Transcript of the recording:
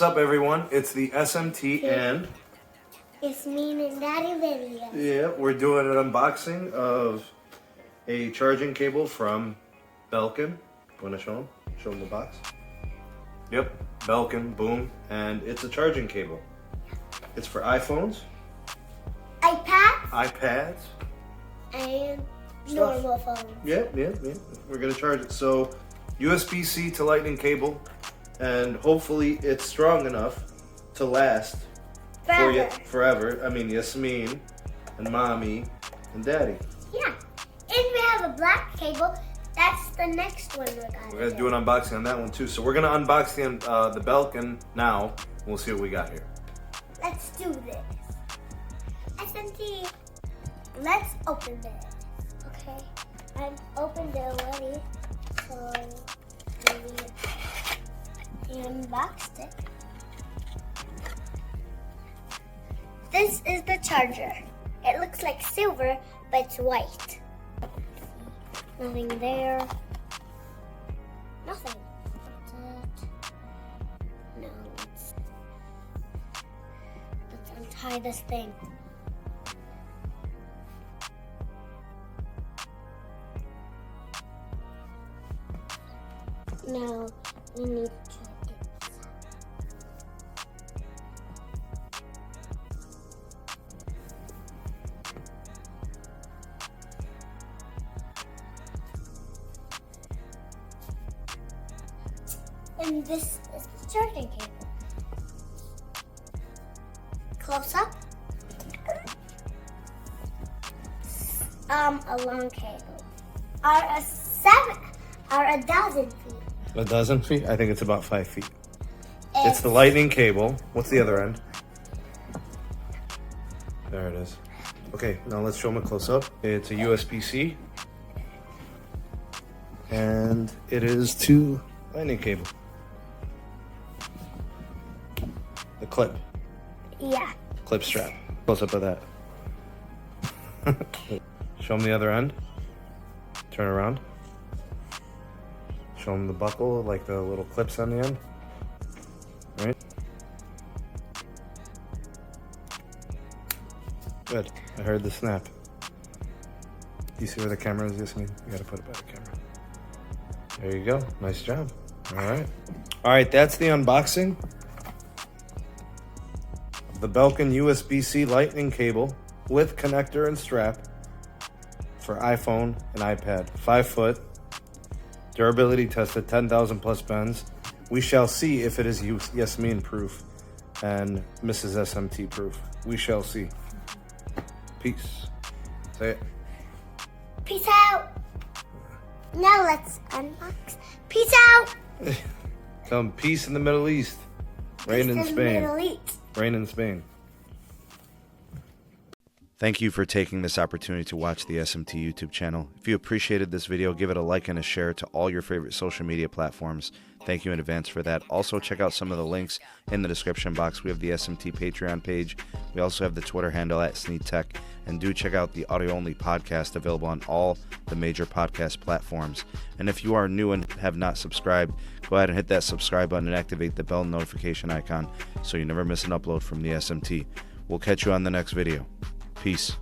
up, everyone? It's the SMT and... It's me and Daddy video. Yeah, we're doing an unboxing of a charging cable from Belkin. Want to show them? Show them the box. Yep, Belkin, boom. And it's a charging cable. It's for iPhones. iPads. And normal phones. Yeah. We're going to charge it. So, USB-C to lightning cable. And hopefully it's strong enough to last forever. I mean, Yasmin and Mommy and Daddy. Yeah. And we have a black cable. That's the next one we're going to do an unboxing on that one too. So we're going to unbox the Belkin now. We'll see what we got here. Let's do this. SMT. Let's open this. Okay. I've opened it already. So we unboxed it. This is the charger. It looks like silver, but it's white. Nothing there. Nothing. That's it. No, let's untie this thing. Now we need to get this out. And this is the charging cable. Close up. A long cable. Are a dozen feet. A dozen feet? I think it's about 5 feet. It's the lightning cable. What's the other end? There it is. Okay, now let's show them a close up. It's a USB-C. And it is to lightning cable. The clip. Yeah. Clip strap. Close up of that. Show them the other end. Turn around. Show them the buckle, like the little clips on the end. Right? Good. I heard the snap. Do you see where the camera is, Yasmin? You gotta put it by the camera. There you go. Nice job. Alright. Alright, that's the unboxing. The Belkin USB-C lightning cable with connector and strap for iPhone and iPad. 5 foot. Durability tested, 10,000 plus bends. We shall see if it is Yasmin proof and Mrs. SMT proof. We shall see. Peace. Say it. Peace out. Now let's unbox. Peace out. Tell them peace in the Middle East. Rain in Spain. Middle East. Rain in Spain. Thank you for taking this opportunity to watch the SMT YouTube channel. If you appreciated this video, give it a like and a share to all your favorite social media platforms. Thank you in advance for that. Also, check out some of the links in the description box. We have the SMT Patreon page. We also have the Twitter handle @SneedTech. And do check out the audio-only podcast available on all the major podcast platforms. And if you are new and have not subscribed, go ahead and hit that subscribe button and activate the bell notification icon so you never miss an upload from the SMT. We'll catch you on the next video. Peace.